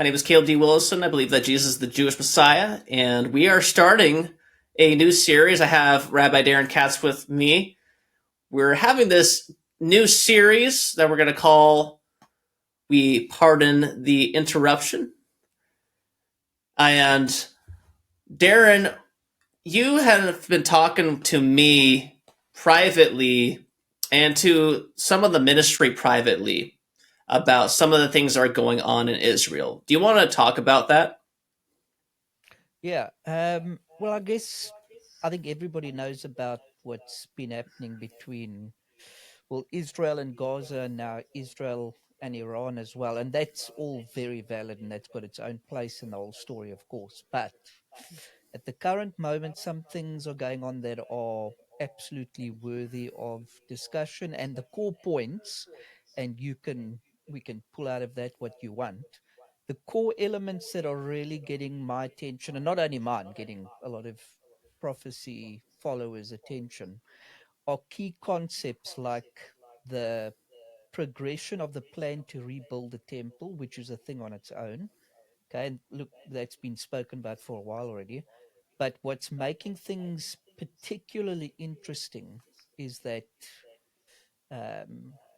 My name is Caleb D. Willison. I believe that Jesus is the Jewish Messiah, and we are starting a new series. I have Rabbi Darin Katz with me. We're having this new series that we're going to call We Pardon the Interruption. And Darin, you have been talking to me privately and to some of the ministry privately about some of the things that are going on in Israel. Do you want to talk about that? Yeah. Well, I think everybody knows about what's been happening between, well, Israel and Gaza, and now Israel and Iran as well. And that's all very valid, and that's got its own place in the whole story, of course. But at the current moment, some things are going on that are absolutely worthy of discussion. And the core points, and we can pull out of that what you want. The core elements that are really getting my attention, and not only mine, getting a lot of prophecy followers' attention, are key concepts like the progression of the plan to rebuild the temple, which is a thing on its own. Okay, and look, that's been spoken about for a while already. But what's making things particularly interesting is that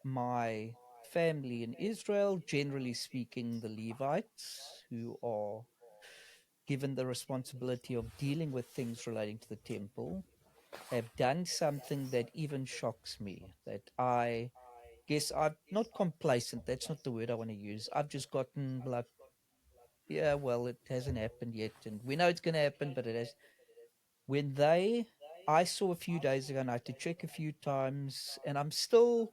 my family in Israel, generally speaking, the Levites, who are given the responsibility of dealing with things relating to the temple, have done something that even shocks me. That I guess I'm not complacent. That's not the word I want to use. I've just gotten like, yeah, well, it hasn't happened yet. And we know it's going to happen, but it has. When they, I saw a few days ago and I had to check a few times, and I'm still,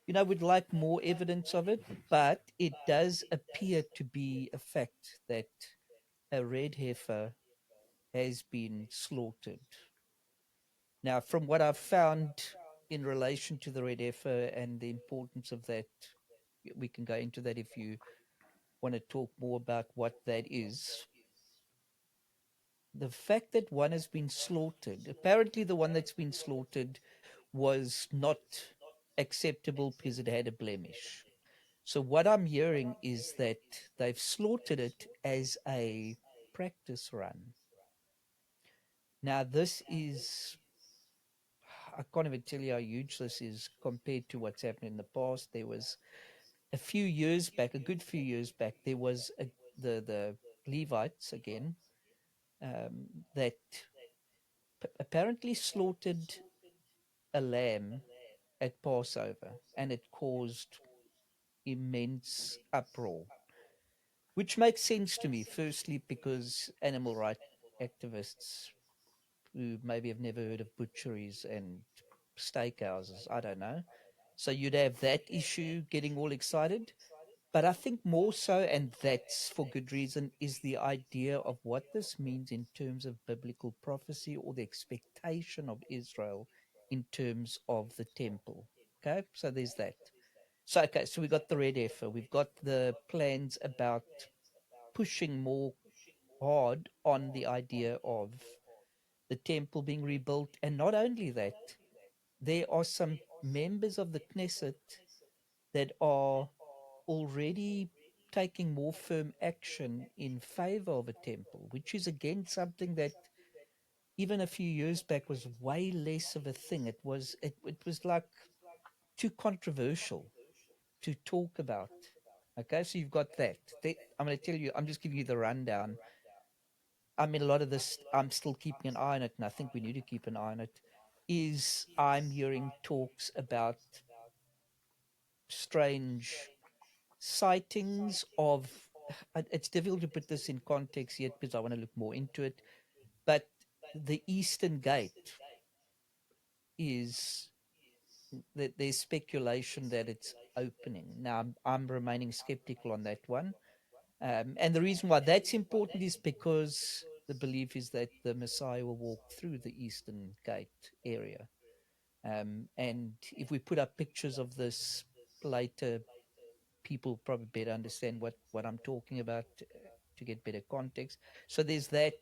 would like more evidence of it, but it does appear to be a fact that a red heifer has been slaughtered. Now, from what I've found in relation to the red heifer and the importance of that, we can go into that if you want to talk more about what that is. The fact that one has been slaughtered, apparently, the one that's been slaughtered was not acceptable because it had a blemish. So, what I'm hearing is that they've slaughtered it as a practice run. Now, this is, I can't even tell you how huge this is compared to what's happened in the past. There was a few years back, a good few years back, there was the Levites again that apparently slaughtered a lamb at Passover, and it caused immense uproar, which makes sense to me. Firstly, because animal rights activists who maybe have never heard of butcheries and steakhouses, I don't know. So you'd have that issue getting all excited. But I think more so, and that's for good reason, is the idea of what this means in terms of biblical prophecy or the expectation of Israel in terms of the temple. Okay, so there's that. So, okay, so we got the red heifer, we've got the plans about pushing more hard on the idea of the temple being rebuilt. And not only that, there are some members of the Knesset that are already taking more firm action in favor of a temple, which is again something that even a few years back was way less of a thing. It was like too controversial to talk about. Okay, so you've got that. I'm going to tell you. I'm just giving you the rundown. I mean, a lot of this, I'm still keeping an eye on it, and I think we need to keep an eye on it. Is I'm hearing talks about strange sightings of. It's difficult to put this in context yet because I want to look more into it. But the Eastern Gate is that there's speculation that it's opening. Now, I'm remaining skeptical on that one. And the reason why that's important is because the belief is that the Messiah will walk through the Eastern Gate area. And if we put up pictures of this later, people probably better understand what I'm talking about to get better context. So there's that.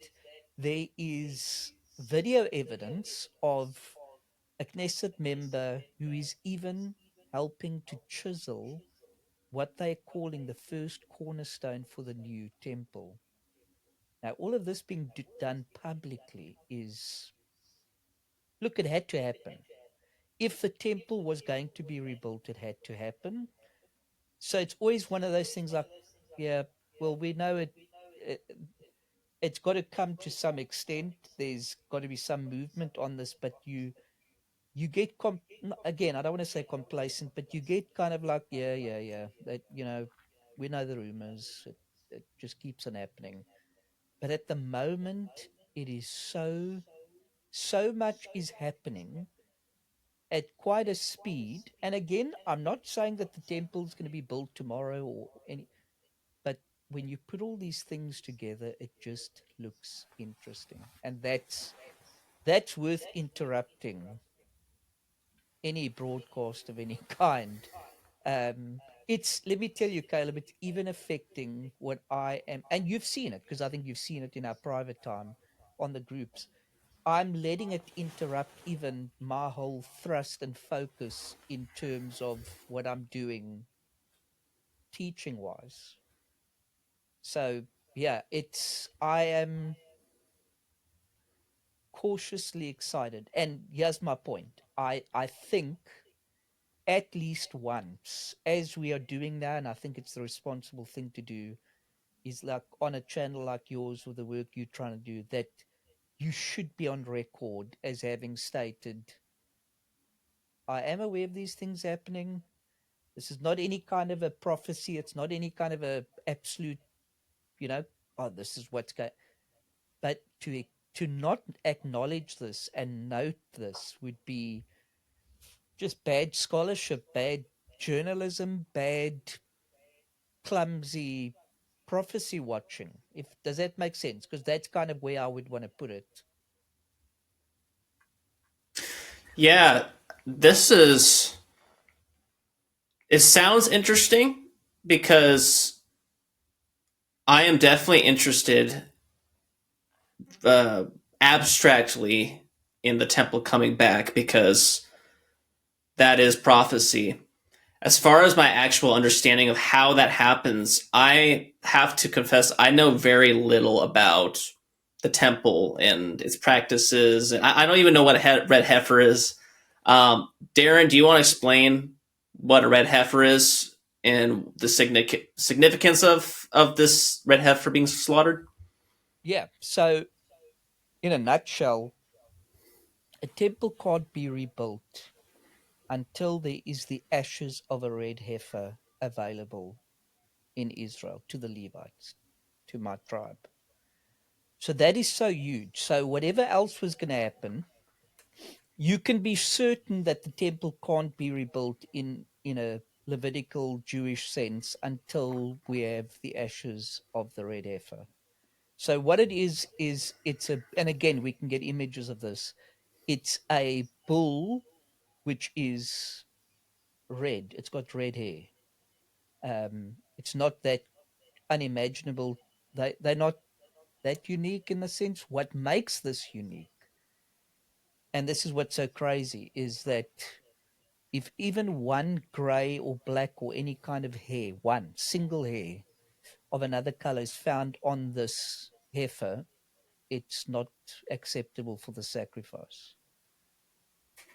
There is video evidence of a Knesset member who is even helping to chisel what they're calling the first cornerstone for the new temple. Now, all of this being done publicly is, look, it had to happen. If the temple was going to be rebuilt, it had to happen. So it's always one of those things like, yeah, well, we know it it's got to come to some extent. There's got to be some movement on this, but you get again, I don't want to say complacent, but you get kind of like, yeah, that, we know the rumors. It just keeps on happening. But at the moment, it is so much is happening at quite a speed. And again, I'm not saying that the temple is going to be built tomorrow or any, but when you put all these things together, it just looks interesting. And that's worth interrupting any broadcast of any kind. It's, let me tell you, Caleb, it's even affecting what I am, and you've seen it because I think you've seen it in our private time on the groups. I'm letting it interrupt even my whole thrust and focus in terms of what I'm doing teaching wise. So yeah, I am cautiously excited. And here's my point. I think at least once, as we are doing now, and I think it's the responsible thing to do, is like on a channel like yours with the work you're trying to do, that you should be on record as having stated, I am aware of these things happening. This is not any kind of a prophecy. It's not any kind of a absolute, you know, oh, this is what's going. But to not acknowledge this and note this would be just bad scholarship, bad journalism, bad clumsy prophecy watching. If does that make sense? Because that's kind of where I would want to put it. Yeah, this is. It sounds interesting because I am definitely interested uh, abstractly in the temple coming back because that is prophecy. As far as my actual understanding of how that happens, I have to confess I know very little about the temple and its practices. I don't even know what a red heifer is. Darin, do you want to explain what a red heifer is and the significance of this red heifer being slaughtered? Yeah. So, in a nutshell, a temple can't be rebuilt until there is the ashes of a red heifer available in Israel to the Levites, to my tribe. So that is so huge. So whatever else was going to happen, you can be certain that the temple can't be rebuilt in a Levitical Jewish sense until we have the ashes of the red heifer. So what it is it's a, and again we can get images of this. It's a bull which is red. It's got red hair. It's not that unimaginable. They're not that unique in the sense. What makes this unique, and this is what's so crazy, is that if even one gray or black or any kind of hair, one single hair of another color is found on this heifer, it's not acceptable for the sacrifice.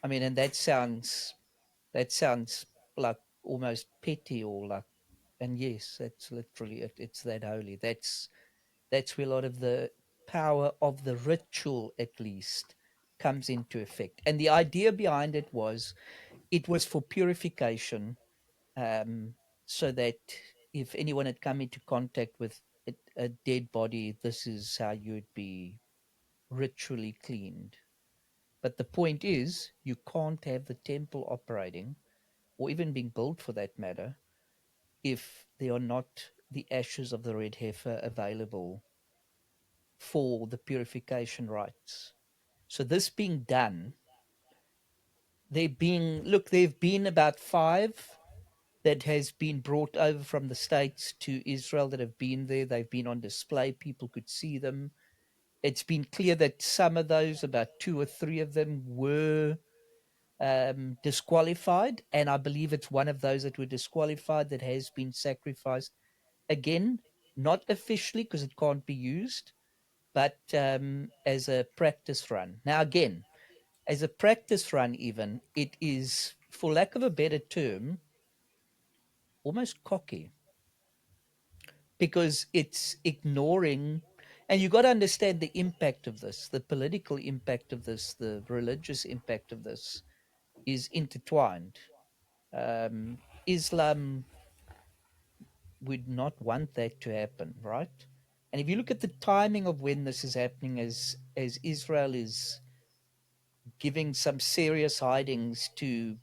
I mean, and that sounds like almost petty or like, and yes, that's literally it. It's that holy. That's where a lot of the power of the ritual, at least, comes into effect. And the idea behind it was for purification, so that if anyone had come into contact with a dead body, this is how you'd be ritually cleaned. But the point is, you can't have the temple operating, or even being built for that matter, if there are not the ashes of the red heifer available for the purification rites. So this being done, there've been about 5 that has been brought over from the States to Israel that have been there. They've been on display. People could see them. It's been clear that some of those, about 2 or 3 of them, were disqualified, and I believe it's one of those that were disqualified that has been sacrificed again, not officially because it can't be used, but as a practice run. Now, again, as a practice run, even it is, for lack of a better term, almost cocky because it's ignoring. And you got to understand the impact of this, the political impact of this, the religious impact of this is intertwined. Um, Islam would not want that to happen, right? And if you look at the timing of when this is happening, as Israel is giving some serious hidings to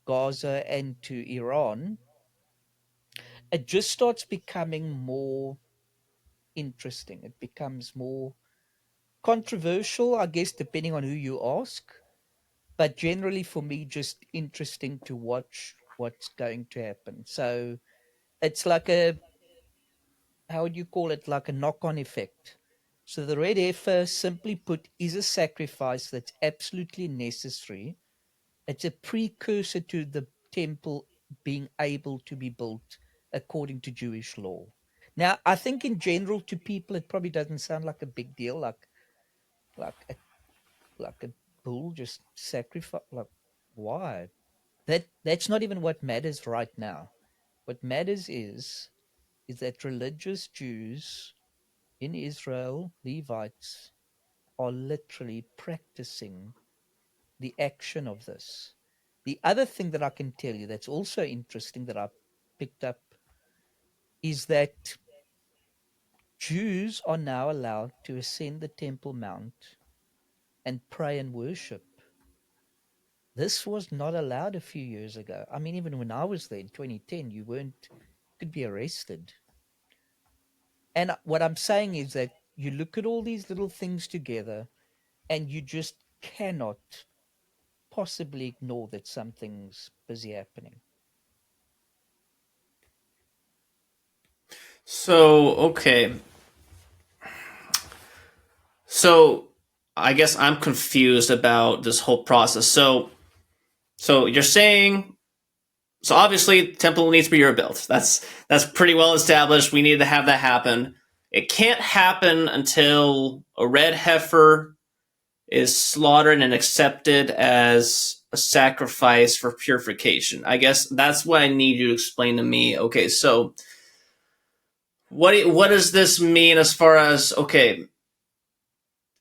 Gaza and to Iran, it just starts becoming more interesting. It becomes more controversial, I guess, depending on who you ask. But generally, for me, just interesting to watch what's going to happen. So it's like a, how would you call it, like a knock-on effect. So the red heifer, simply put, is a sacrifice that's absolutely necessary. It's a precursor to the temple being able to be built according to Jewish law. Now, I think in general to people it probably doesn't sound like a big deal, like a like a bull just sacrifice. Like, why? That's not even what matters right now. What matters is that religious Jews in Israel, Levites, are literally practicing the action of this. The other thing that I can tell you that's also interesting that I picked up is that Jews are now allowed to ascend the Temple Mount and pray and worship. This was not allowed a few years ago. I mean, even when I was there in 2010, you weren't, could be arrested. And what I'm saying is that you look at all these little things together and you just cannot possibly ignore that something's busy happening. So, okay. So, I guess I'm confused about this whole process. So you're saying, so obviously temple needs to be rebuilt. That's pretty well established. We need to have that happen. It can't happen until a red heifer is slaughtered and accepted as a sacrifice for purification. I guess that's what I need you to explain to me. Okay, so what does this mean as far as, okay,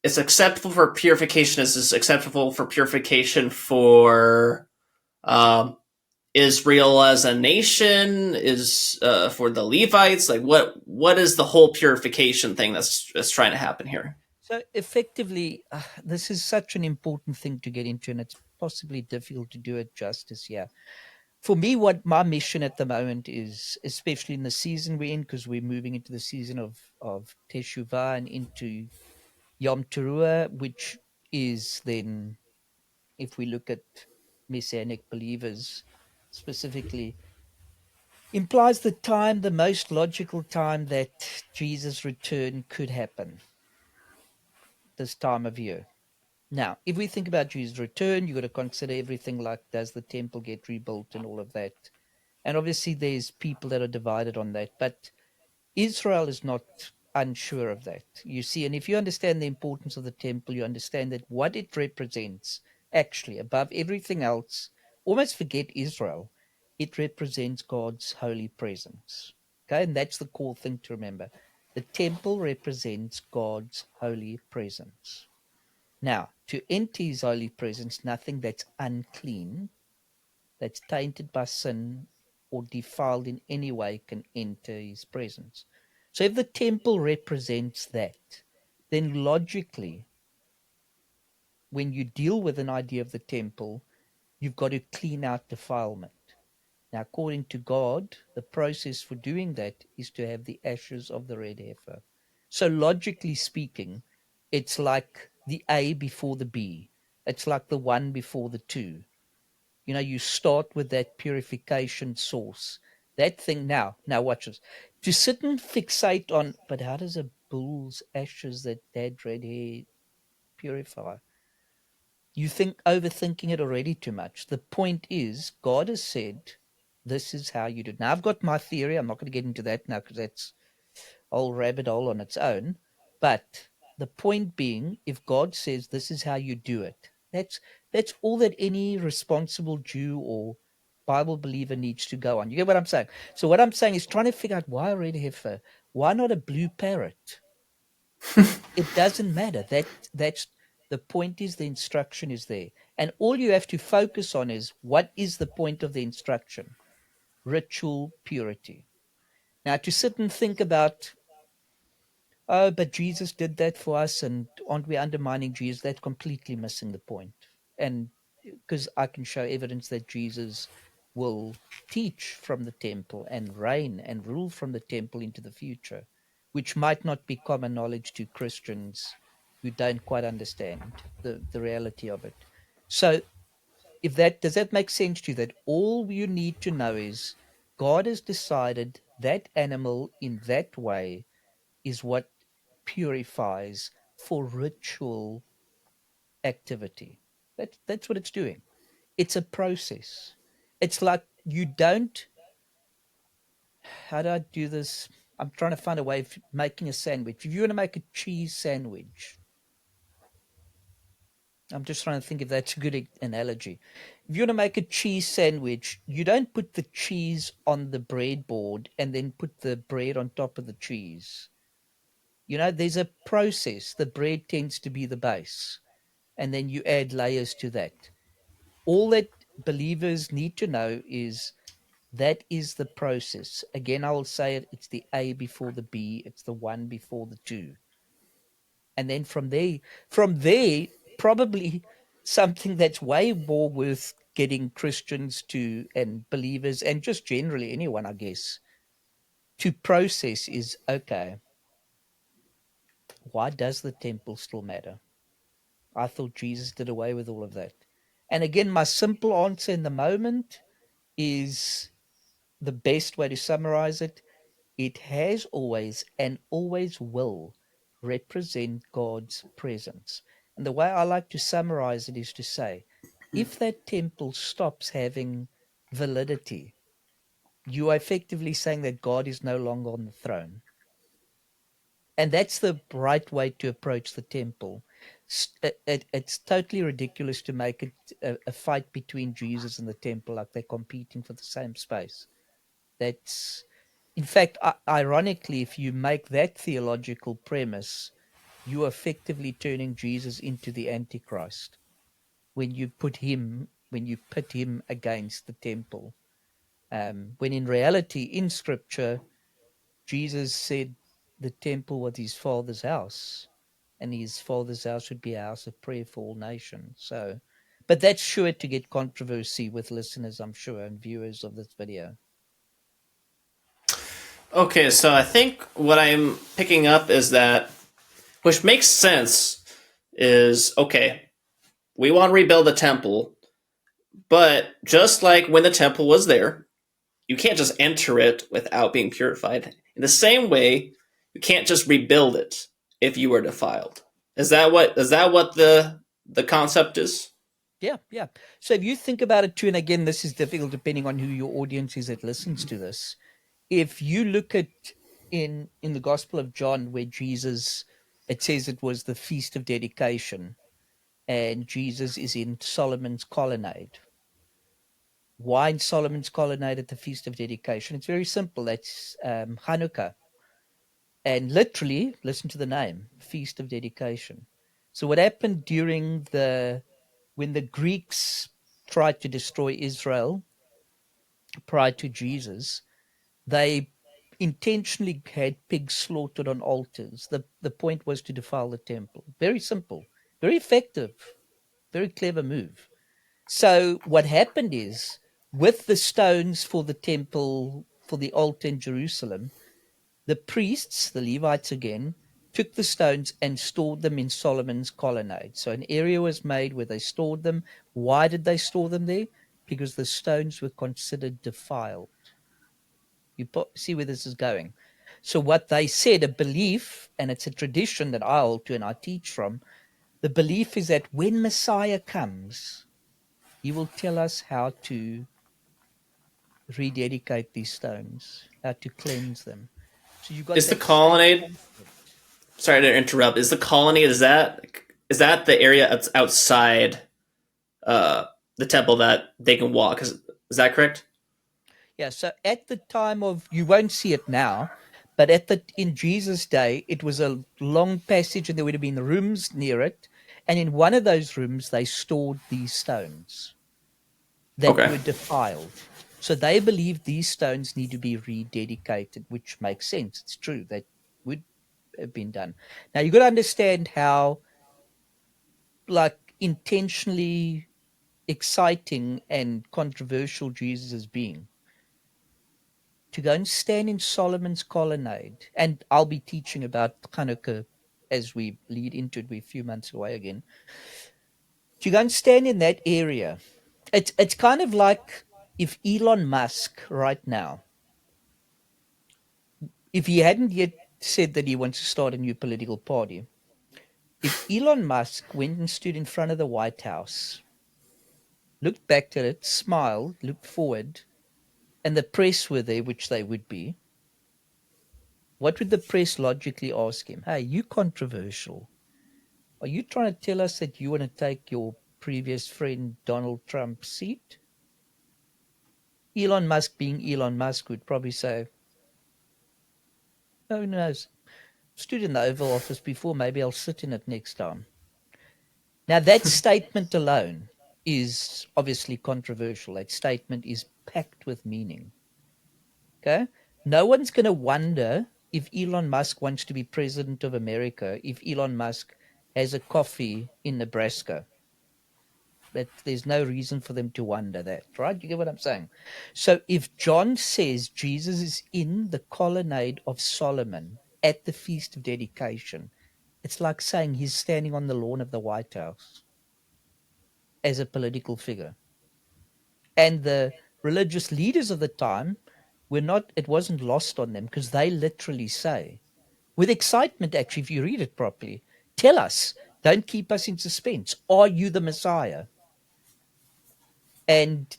it's acceptable for purification? Is this acceptable for purification for um, Israel as a nation? Is for the Levites? Like what is the whole purification thing that's trying to happen here? So effectively, this is such an important thing to get into, and it's possibly difficult to do it justice here. For me, what my mission at the moment is, especially in the season we're in, because we're moving into the season of Teshuvah and into Yom Teruah, which is then, if we look at Messianic believers specifically, implies the time, the most logical time that Jesus' return could happen, this time of year. Now, if we think about Jesus' return, you've got to consider everything like, does the temple get rebuilt and all of that. And obviously, there's people that are divided on that. But Israel is not unsure of that. You see, and if you understand the importance of the temple, you understand that what it represents, actually, above everything else, almost forget Israel, it represents God's holy presence. Okay, and that's the core thing to remember. The temple represents God's holy presence. Now, to enter his holy presence, nothing that's unclean, that's tainted by sin or defiled in any way can enter his presence. So if the temple represents that, then logically, when you deal with an idea of the temple, you've got to clean out defilement. Now, according to God, the process for doing that is to have the ashes of the red heifer. So, logically speaking, it's like the A before the B. It's like the one before the two. You know, you start with that purification source. That thing now watch this. To sit and fixate on, but how does a bull's ashes that had red hair purify? You think overthinking it already too much. The point is, God has said, this is how you do it. Now, I've got my theory. I'm not going to get into that now because that's a whole rabbit hole on its own. But the point being, if God says this is how you do it, that's all that any responsible Jew or Bible believer needs to go on. You get what I'm saying? So what I'm saying is trying to figure out why a red heifer, why not a blue parrot? It doesn't matter. That's the point is the instruction is there. And all you have to focus on is what is the point of the instruction? Ritual purity. Now to sit and think about, oh, but Jesus did that for us, and aren't we undermining Jesus? That's completely missing the point. And because I can show evidence that Jesus will teach from the temple and reign and rule from the temple into the future, which might not be common knowledge to Christians who don't quite understand the reality of it. So if that does that make sense to you, that all you need to know is God has decided that animal in that way is what purifies for ritual activity. That's what it's doing. It's a process. It's like you don't. How do I do this? I'm trying to find a way of making a sandwich. If you want to make a cheese sandwich, I'm just trying to think if that's a good analogy. If you want to make a cheese sandwich, you don't put the cheese on the breadboard and then put the bread on top of the cheese. You know, there's a process. The bread tends to be the base, and then you add layers to that. All that believers need to know is that is the process. Again, I will say it, it's the A before the B, it's the one before the two. And then from there, probably something that's way more worth getting Christians to and believers and just generally anyone, I guess, to process is okay, why does the temple still matter? I thought Jesus did away with all of that. And again, my simple answer in the moment is the best way to summarize it. It has always and always will represent God's presence. And the way I like to summarize it is to say, if that temple stops having validity, you are effectively saying that God is no longer on the throne. And that's the right way to approach the temple. It's totally ridiculous to make it a fight between Jesus and the temple, like they're competing for the same space. That's, in fact, ironically, if you make that theological premise, you are effectively turning Jesus into the Antichrist when you put him, when you pit him against the temple. When in reality, in Scripture, Jesus said the temple was his father's house, and his father's house would be a house of prayer for all nations. So, but that's sure to get controversy with listeners, I'm sure, and viewers of this video. Okay, so I think what I'm picking up is that, which makes sense, is okay, we want to rebuild the temple, but just like when the temple was there, you can't just enter it without being purified. In the same way, you can't just rebuild it if you were defiled. Is that what the concept is? Yeah, yeah. So if you think about it too, and again, this is difficult depending on who your audience is that listens to this. If you look at in the Gospel of John, where Jesus, it says it was the Feast of Dedication, and Jesus is in Solomon's colonnade. Why in Solomon's colonnade at the Feast of Dedication? It's very simple. That's Hanukkah. And literally, listen to the name, Feast of Dedication. So what happened when the Greeks tried to destroy Israel prior to Jesus, they intentionally had pigs slaughtered on altars. The point was to defile the temple. Very simple, very effective, very clever move. So what happened is, with the stones for the temple, for the altar in Jerusalem, the priests, the Levites again, took the stones and stored them in Solomon's colonnade. So an area was made where they stored them. Why did they store them there? Because the stones were considered defiled. You see where this is going. So what they said, a belief, and it's a tradition that I hold to and I teach from, The belief is that when Messiah comes, he will tell us how to rededicate these stones, how to cleanse them. So you got Is the that same colonnade? conflict. Sorry to interrupt. Is the colonnade, is that the area that's outside uh, the temple that they can walk? Is that correct? Yeah, so at the time of, you won't see it now, but in Jesus' day, it was a long passage, and there would have been rooms near it, and in one of those rooms they stored these stones that Okay. were defiled. So they believe these stones need to be rededicated, which makes sense. It's true, that would have been done. Now you got to understand how, like, intentionally exciting and controversial Jesus is being. To go and stand in Solomon's colonnade, and I'll be teaching about Hanukkah as we lead into it. We're a few months away again. To go and stand in that area, it's kind of like if Elon Musk right now, if he hadn't yet said that he wants to start a new political party, if Elon Musk went and stood in front of the White House, looked back at it, smiled, looked forward, and the press were there, which they would be, what would the press logically ask him? Hey, you controversial. Are you trying to tell us that you want to take your previous friend Donald Trump's seat? Elon Musk, being Elon Musk, would probably say, "Oh, who knows? Stood in the Oval Office before, maybe I'll sit in it next time." Now, that statement alone is obviously controversial. That statement is packed with meaning. Okay? No one's going to wonder if Elon Musk wants to be president of America, if Elon Musk has a coffee in Nebraska. That there's no reason for them to wonder that, right? You get what I'm saying? So if John says Jesus is in the colonnade of Solomon at the Feast of Dedication, it's like saying he's standing on the lawn of the White House as a political figure. And the religious leaders of the time were not, it wasn't lost on them, because they literally say, with excitement, actually, if you read it properly, tell us, don't keep us in suspense. Are you the Messiah? And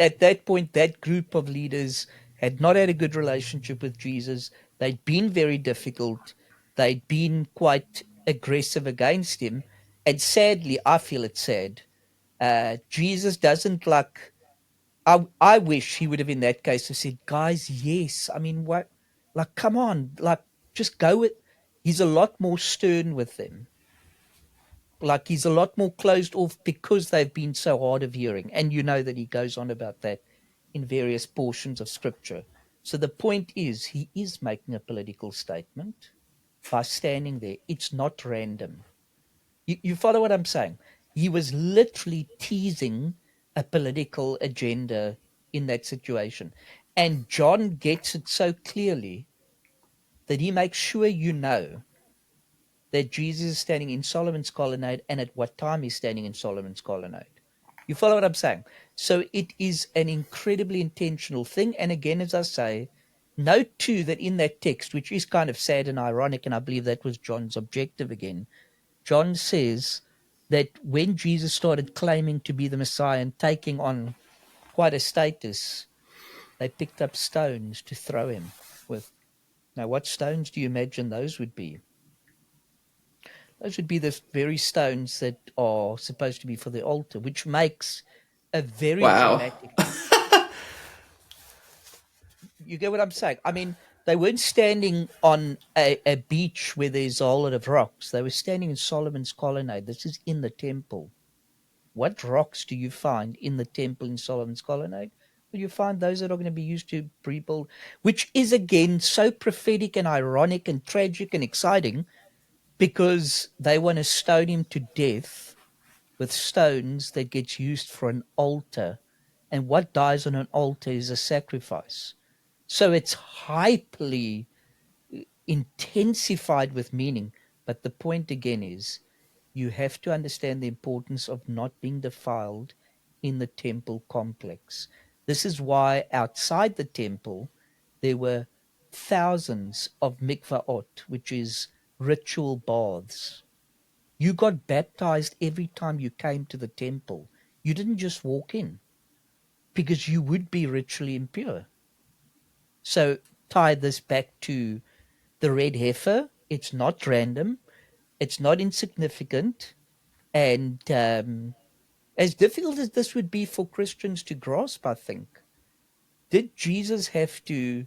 at that point, that group of leaders had not had a good relationship with Jesus. They'd been very difficult. They'd been quite aggressive against him. And sadly, I feel it's sad. Jesus doesn't like. I wish he would have, in that case, have said, "Guys, yes. I mean, what? Like, come on. Like, just go with." He's a lot more stern with them. Like, he's a lot more closed off because they've been so hard of hearing. And you know that he goes on about that in various portions of scripture. So the point is, he is making a political statement by standing there. It's not random. You follow what I'm saying? He was literally teasing a political agenda in that situation. And John gets it so clearly that he makes sure you know that Jesus is standing in Solomon's colonnade and at what time he's standing in Solomon's colonnade. You follow what I'm saying? So it is an incredibly intentional thing. And again, as I say, note too that in that text, which is kind of sad and ironic, and I believe that was John's objective again, John says that when Jesus started claiming to be the Messiah and taking on quite a status, they picked up stones to throw him with. Now, what stones do you imagine those would be? Those would be the very stones that are supposed to be for the altar, which makes a very Wow. dramatic. You get what I'm saying? I mean, they weren't standing on a beach where there's a whole lot of rocks. They were standing in Solomon's colonnade. This is in the temple. What rocks do you find in the temple in Solomon's colonnade? Well, you find those that are going to be used to rebuild, which is again so prophetic and ironic and tragic and exciting, because they want to stone him to death with stones that gets used for an altar. And what dies on an altar is a sacrifice. So it's hyperly intensified with meaning. But the point again is, you have to understand the importance of not being defiled in the temple complex. This is why outside the temple, there were thousands of mikvaot, which is ritual baths. You got baptized every time you came to the temple. You didn't just walk in because you would be ritually impure. So tie this back to the red heifer. It's not random. It's not insignificant. And as difficult as this would be for Christians to grasp, I think, did Jesus have to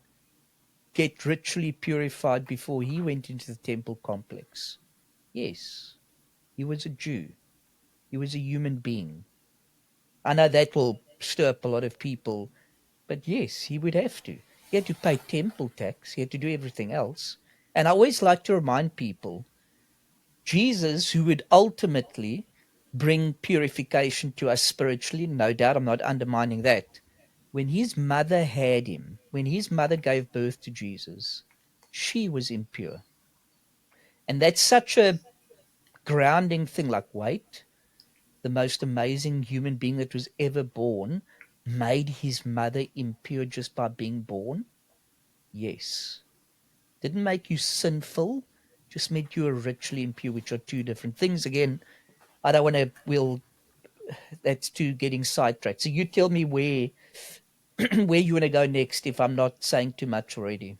get ritually purified before he went into the temple complex? Yes. He was a Jew. He was a human being. I know that will stir up a lot of people, but yes, he would have to. He had to pay temple tax. He had to do everything else. And I always like to remind people Jesus, who would ultimately bring purification to us spiritually, no doubt, I'm not undermining that. When his mother had him, when his mother gave birth to Jesus, she was impure. And that's such a grounding thing. Like, wait, the most amazing human being that was ever born made his mother impure just by being born? Yes. Didn't make you sinful, just made you ritually impure, which are two different things. Again, I don't want to, that's too getting sidetracked. So you tell me where where you want to go next if I'm not saying too much already.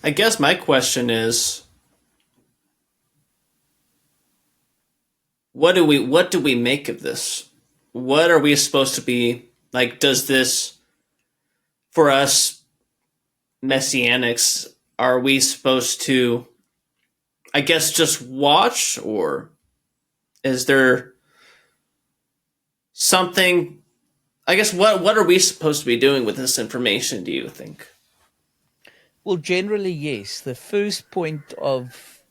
I guess my question is, what do we make of this? What are we supposed to be like? Does this, for us messianics, are we supposed to, I guess, just watch, or is there something? I guess what are we supposed to be doing with this information? Do you think? Well, generally, yes. The first point of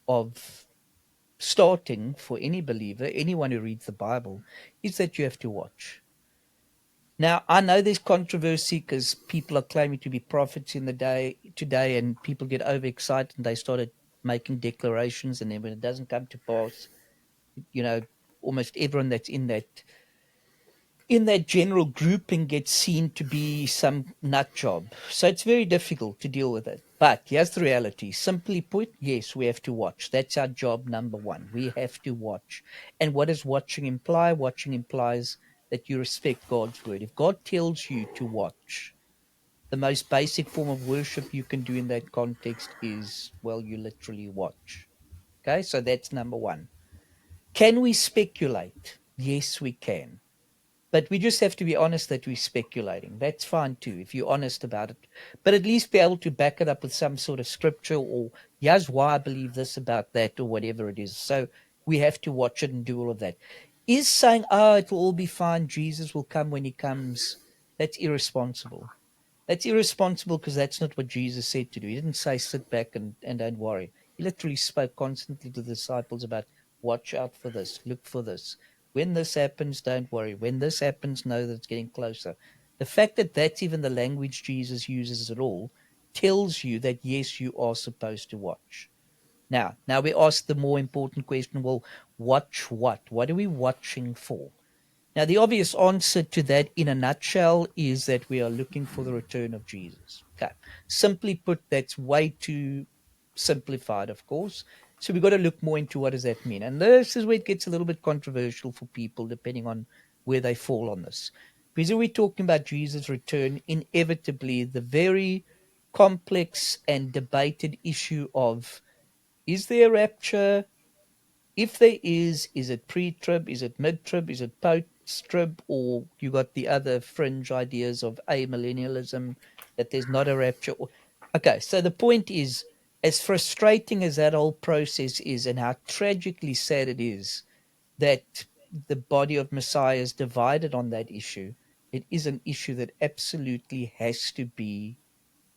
starting for any believer, anyone who reads the Bible, is that you have to watch. Now, I know there's controversy because people are claiming to be prophets in the day today, and people get overexcited and they started making declarations, and then when it doesn't come to pass, you know, almost everyone that's in that general grouping gets seen to be some nut job. So it's very difficult to deal with it. But here's the reality. Simply put, yes, we have to watch. That's our job number one. We have to watch. And what does watching imply? Watching implies that you respect God's word. If God tells you to watch, the most basic form of worship you can do in that context is, well, you literally watch. Okay, so that's number one. Can we speculate? Yes, we can. But we just have to be honest that we're speculating. That's fine too, if you're honest about it. But at least be able to back it up with some sort of scripture or, here's why I believe this about that or whatever it is. So we have to watch it and do all of that. Is saying, oh, it will all be fine, Jesus will come when he comes, that's irresponsible. That's irresponsible because that's not what Jesus said to do. He didn't say sit back and don't worry. He literally spoke constantly to the disciples about watch out for this, look for this. When this happens, don't worry. When this happens, know that it's getting closer. The fact that that's even the language Jesus uses at all tells you that yes, you are supposed to watch. Now we ask the more important question, well, watch what? What are we watching for? Now, the obvious answer to that in a nutshell is that we are looking for the return of Jesus. Okay. Simply put, that's way too simplified, of course. So we've got to look more into what does that mean. And this is where it gets a little bit controversial for people, depending on where they fall on this. Because we're talking about Jesus' return, inevitably, the very complex and debated issue of is there a rapture? If there is it pre-trib? Is it mid-trib? Is it post-trib? Or you got the other fringe ideas of amillennialism, that there's not a rapture? Okay, so the point is, as frustrating as that whole process is and how tragically sad it is that the body of Messiah is divided on that issue, it is an issue that absolutely has to be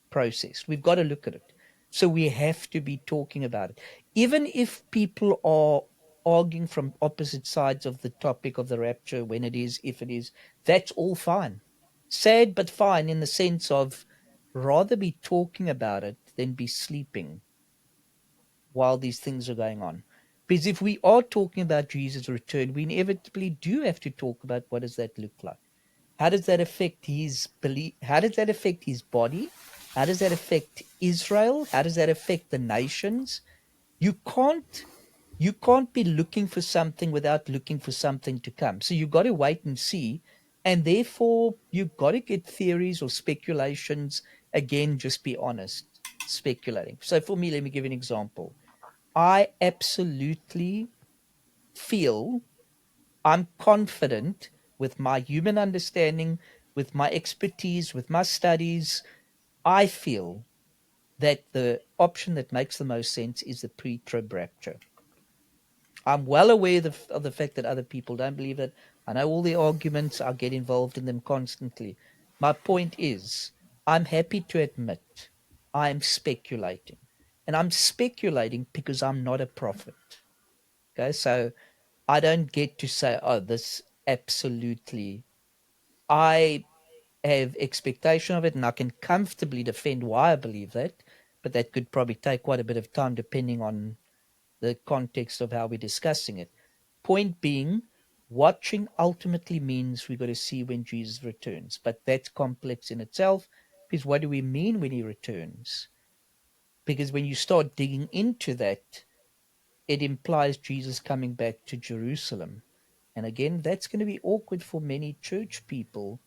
processed. We've got to look at it. So we have to be talking about it. Even if people are arguing from opposite sides of the topic of the rapture, when it is, if it is, that's all fine. Sad, but fine in the sense of rather be talking about it than be sleeping while these things are going on. Because if we are talking about Jesus' return, we inevitably do have to talk about what does that look like? How does that affect his belief? How does that affect his body? How does that affect Israel? How does that affect the nations? You can't be looking for something without looking for something to come. So you've got to wait and see. And therefore, you've got to get theories or speculations. Again, just be honest, speculating. So for me, let me give you an example. I absolutely feel, I'm confident with my human understanding, with my expertise, with my studies. I feel that the option that makes the most sense is the pre-trib rapture. I'm well aware of the fact that other people don't believe it. I know all the arguments. I get involved in them constantly. My point is, I'm happy to admit I'm speculating. And I'm speculating because I'm not a prophet. Okay, so I don't get to say, oh, this absolutely. I have expectation of it, and I can comfortably defend why I believe that. But that could probably take quite a bit of time depending on the context of how we're discussing it. Point being, watching ultimately means we've got to see when Jesus returns. But that's complex in itself, because what do we mean when he returns? Because when you start digging into that, it implies Jesus coming back to Jerusalem. And again, that's going to be awkward for many church people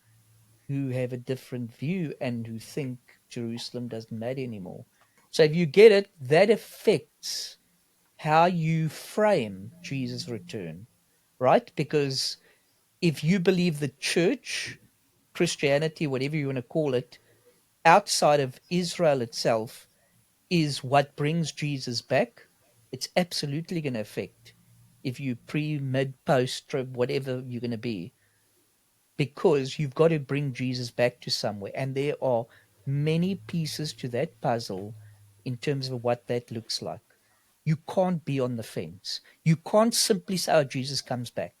who have a different view and who think Jerusalem doesn't matter anymore. So if you get it, that affects how you frame Jesus' return, right? Because if you believe the church, Christianity, whatever you want to call it, outside of Israel itself is what brings Jesus back, it's absolutely going to affect if you pre, mid, post, trib, whatever you're going to be, because you've got to bring Jesus back to somewhere. And there are many pieces to that puzzle in terms of what that looks like. You can't be on the fence. You can't simply say, oh, Jesus comes back.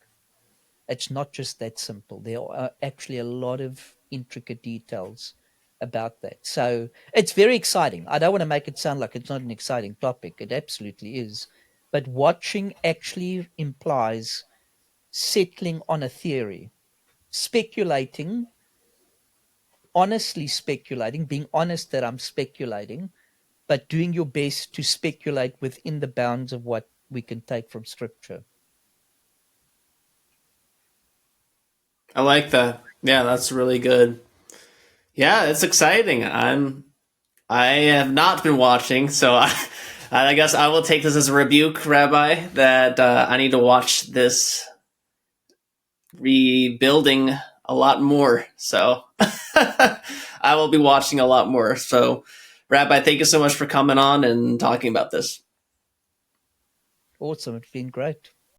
It's not just that simple. There are actually a lot of intricate details about that. So it's very exciting. I don't want to make it sound like it's not an exciting topic. It absolutely is. But watching actually implies settling on a theory, speculating, honestly speculating, being honest that I'm speculating, but doing your best to speculate within the bounds of what we can take from scripture. I like that. Yeah, that's really good. Yeah, it's exciting. I have not been watching, so I guess I will take this as a rebuke, Rabbi, that I need to watch this rebuilding a lot more. So I will be watching a lot more. So, Rabbi, thank you so much for coming on and talking about this. Awesome. It's been great.